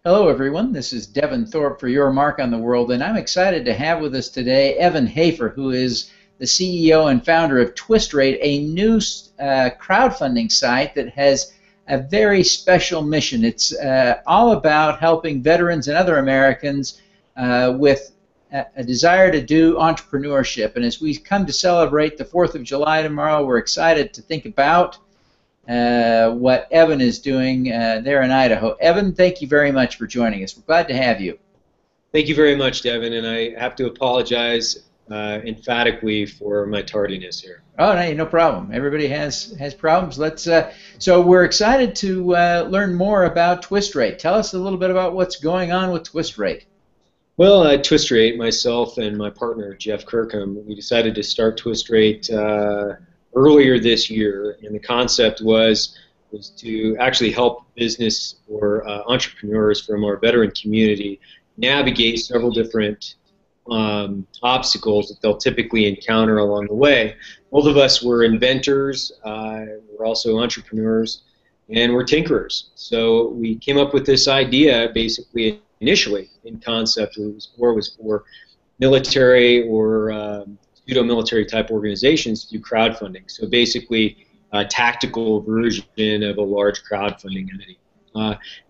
Hello, everyone. This is Devin Thorpe for Your Mark on the World, and I'm excited to have with us today Evan Hafer, who is the CEO and founder of TwistRate, a new crowdfunding site that has a very special mission. It's all about helping veterans and other Americans with a desire to do entrepreneurship. And as we come to celebrate the 4th of July tomorrow, we're excited to think about what Evan is doing there in Idaho. Evan, thank you very much for joining us. We're glad to have you. Thank you very much, Devin, and I have to apologize emphatically for my tardiness here. Oh, no problem. Everybody has problems. So we're excited to learn more about TwistRate. Tell us a little bit about what's going on with TwistRate. Well, at TwistRate, myself and my partner Jeff Kirkham, we decided to start TwistRate earlier this year, and the concept was to actually help business or entrepreneurs from our veteran community navigate several different obstacles that they'll typically encounter along the way. Both of us were inventors, we're also entrepreneurs, and we're tinkerers. So we came up with this idea basically initially in concept. It was for military or pseudo-military type organizations to do crowdfunding. So basically a tactical version of a large crowdfunding entity.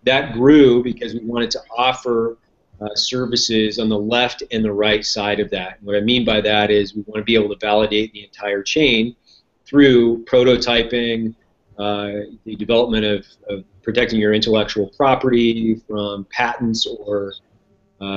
That grew because we wanted to offer services on the left and the right side of that. And what I mean by that is we want to be able to validate the entire chain through prototyping, the development of protecting your intellectual property from patents or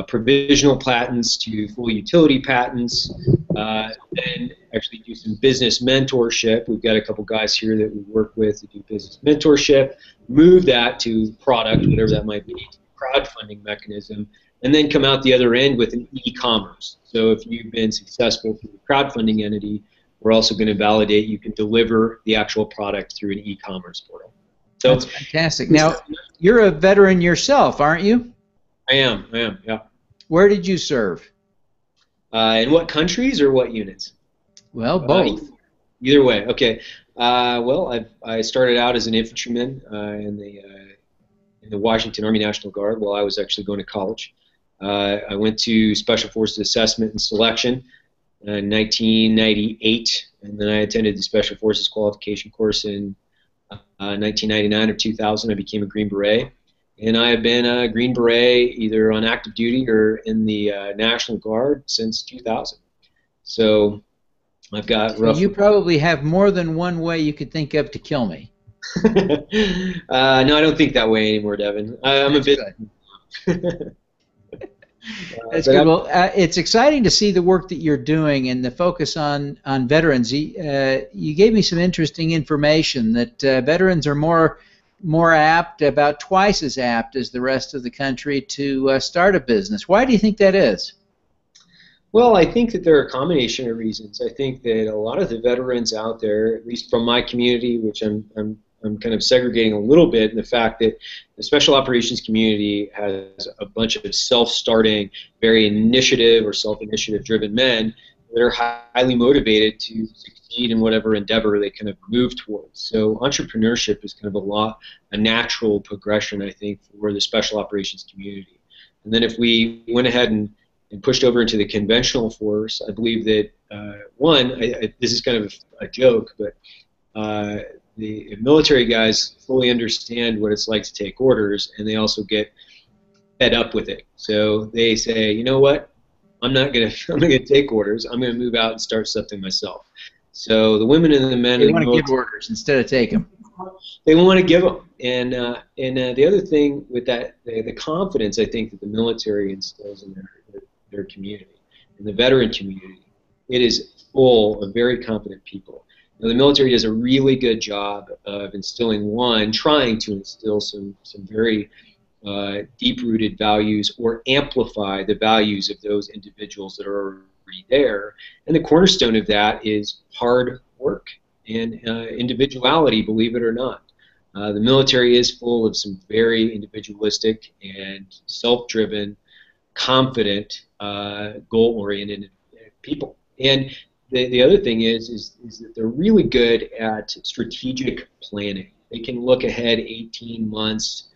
provisional patents to full utility patents, then actually do some business mentorship. We've got a couple guys here that we work with to do business mentorship, move that to product, whatever that might be, to crowdfunding mechanism, and then come out the other end with an e-commerce. So if you've been successful through the crowdfunding entity, we're also going to validate you can deliver the actual product through an e-commerce portal. So that's fantastic. Now, you're a veteran yourself, aren't you? I am, yeah. Where did you serve? In what countries or what units? Well, both. Either way, okay. Well, I started out as an infantryman in the Washington Army National Guard while I was actually going to college. I went to Special Forces Assessment and Selection in 1998, and then I attended the Special Forces Qualification course in 1999 or 2000. I became a Green Beret. And I have been a Green Beret either on active duty or in the National Guard since 2000. So I've got roughly... You probably have more than one way you could think of to kill me. No, I don't think that way anymore, Devin. I'm That's a bit... Good. That's good. Well, it's exciting to see the work that you're doing and the focus on veterans. You gave me some interesting information that veterans are more apt, about twice as apt as the rest of the country to start a business. Why do you think that is? Well, I think that there are a combination of reasons. I think that a lot of the veterans out there, at least from my community, which I'm kind of segregating a little bit in the fact that the special operations community has a bunch of self-starting, very initiative or self-initiative driven men that are highly motivated to succeed in whatever endeavor they kind of move towards. So entrepreneurship is kind of a natural progression, I think, for the special operations community. And then if we went ahead and pushed over into the conventional force, I believe that, this is kind of a joke, but the military guys fully understand what it's like to take orders, and they also get fed up with it. So they say, you know what? I'm not gonna take orders. I'm gonna move out and start something myself. So the women and the men. They want to give orders instead of take them. They want to give them. And the other thing with that, the confidence I think that the military instills in their community, in the veteran community, it is full of very competent people. Now, the military does a really good job of trying to instill some very deep-rooted values or amplify the values of those individuals that are already there. And the cornerstone of that is hard work and individuality, believe it or not. The military is full of some very individualistic and self-driven, confident, goal-oriented people. And the other thing is that they're really good at strategic planning. They can look ahead 18 months,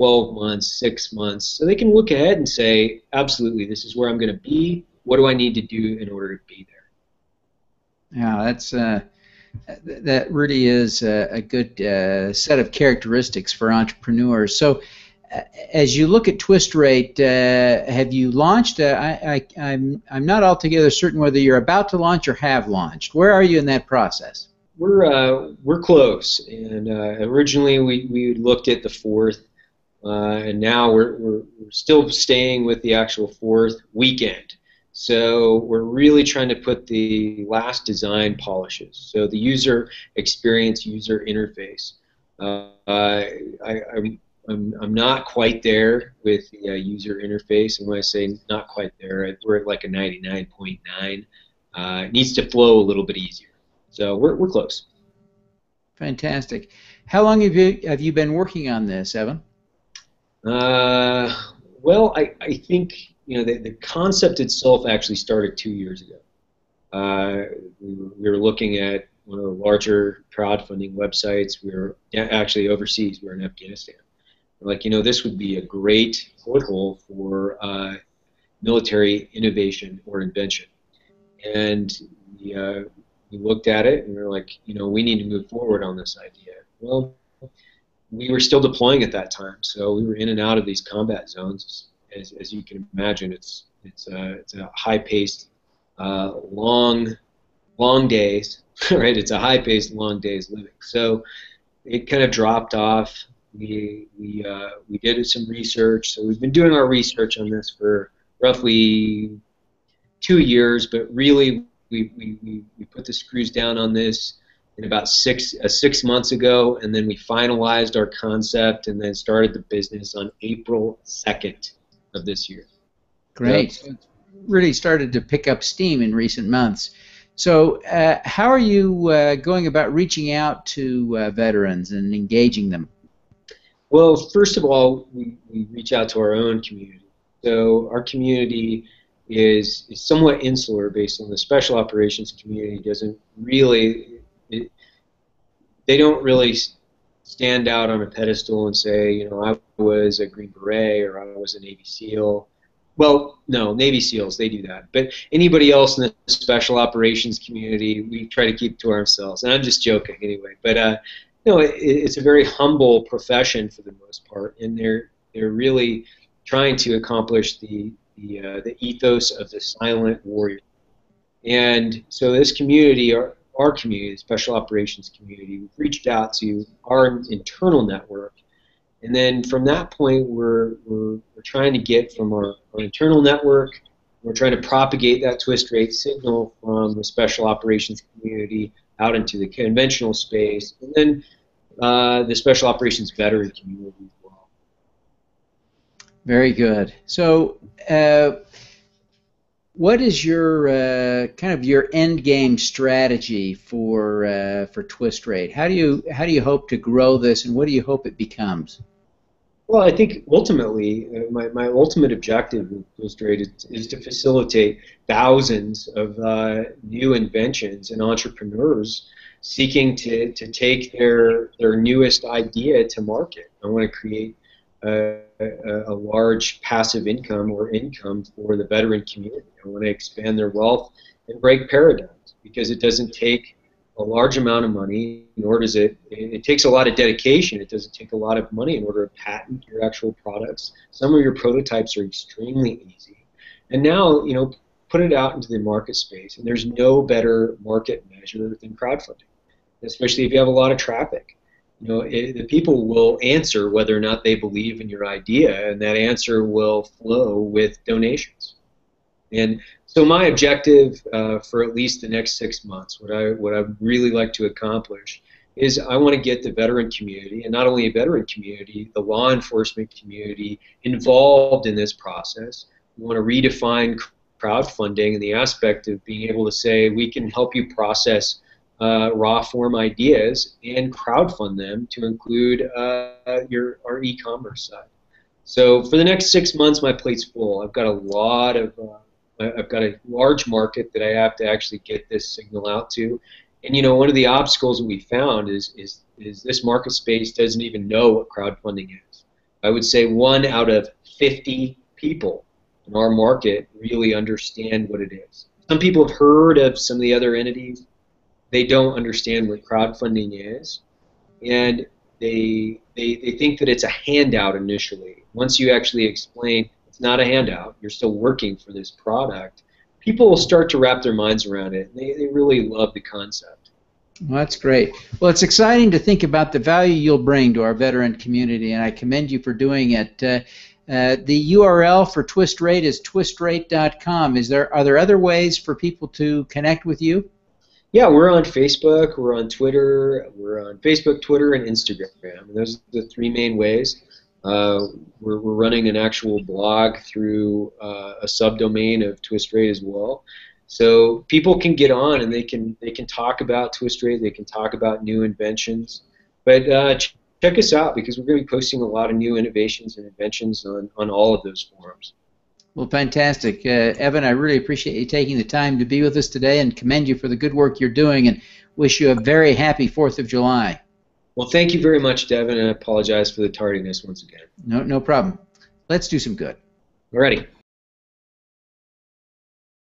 12 months, 6 months, so they can look ahead and say, absolutely, this is where I'm going to be. What do I need to do in order to be there? Yeah, that really is a good set of characteristics for entrepreneurs. So, as you look at TwistRate, have you launched? I'm not altogether certain whether you're about to launch or have launched. Where are you in that process? We're close, and originally we looked at the 4th, and now we're still staying with the actual 4th weekend. So we're really trying to put the last design polishes, so the user experience, user interface. I'm not quite there with the user interface, and when I say not quite there, we're at like a 99.9. It needs to flow a little bit easier. So we're close. Fantastic. How long have you been working on this, Evan? Well, I think the concept itself actually started 2 years ago. We were looking at one of the larger crowdfunding websites. We were actually overseas. We were in Afghanistan. We're like, this would be a great foothold for military innovation or invention. And we looked at it and we were like, we need to move forward on this idea. Well, we were still deploying at that time, so we were in and out of these combat zones. As you can imagine, it's a high-paced, long days, right? It's a high-paced, long days living. So it kind of dropped off. We did some research, so we've been doing our research on this for roughly 2 years, but really we put the screws down on this in about 6 months ago, and then we finalized our concept and then started the business on April 2nd of this year. Great. So it's really started to pick up steam in recent months. So how are you going about reaching out to veterans and engaging them? Well, first of all, we reach out to our own community. So our community is somewhat insular based on the special operations community. Doesn't really, they don't really stand out on a pedestal and say, I was a Green Beret or I was a Navy SEAL. Well, no, Navy SEALs, they do that. But anybody else in the special operations community, we try to keep to ourselves. And I'm just joking anyway. But it's a very humble profession for the most part, and they're really trying to accomplish the ethos of the silent warrior. And so this community, our community, the special operations community, we've reached out to our internal network, and then from that point we're trying to get from our internal network, we're trying to propagate that TwistRate signal from the special operations community out into the conventional space, and then the special operations veteran community as well. Very good. So what is your kind of your end game strategy for TwistRate? How do you hope to grow this, and what do you hope it becomes? Well, I think ultimately my ultimate objective with TwistRate is to facilitate thousands of new inventions and entrepreneurs seeking to take their newest idea to market. I want to create a large passive income or income for the veteran community. I want to expand their wealth and break paradigms, because it doesn't take a large amount of money, nor does it takes a lot of dedication. It doesn't take a lot of money in order to patent your actual products. Some of your prototypes are extremely easy. And now, put it out into the market space, and there's no better market measure than crowdfunding, especially if you have a lot of traffic. The people will answer whether or not they believe in your idea, and that answer will flow with donations. And so my objective for at least the next 6 months, what I really like to accomplish, is I want to get the veteran community, and not only a veteran community, the law enforcement community, involved in this process. We want to redefine crowdfunding in the aspect of being able to say we can help you process raw form ideas and crowdfund them to include our e-commerce side. So for the next 6 months, my plate's full. I've got a large market that I have to actually get this signal out to. And one of the obstacles that we found is this market space doesn't even know what crowdfunding is. I would say 1 out of 50 people in our market really understand what it is. Some people have heard of some of the other entities. They don't understand what crowdfunding is, and they think that it's a handout initially. Once you actually explain it's not a handout, you're still working for this product, people will start to wrap their minds around it. They really love the concept. Well, that's great. Well, it's exciting to think about the value you'll bring to our veteran community, and I commend you for doing it. The URL for TwistRate is twistrate.com. Are there other ways for people to connect with you? Yeah, we're on Facebook, we're on Twitter, we're on Facebook, Twitter, and Instagram. And those are the 3 main ways. We're running an actual blog through a subdomain of TwistRate as well. So people can get on and they can talk about TwistRate, they can talk about new inventions. But check us out, because we're going to be posting a lot of new innovations and inventions on all of those forums. Well, fantastic. Evan, I really appreciate you taking the time to be with us today and commend you for the good work you're doing and wish you a very happy 4th of July. Well, thank you very much, Devin, and I apologize for the tardiness once again. No problem. Let's do some good. Alrighty.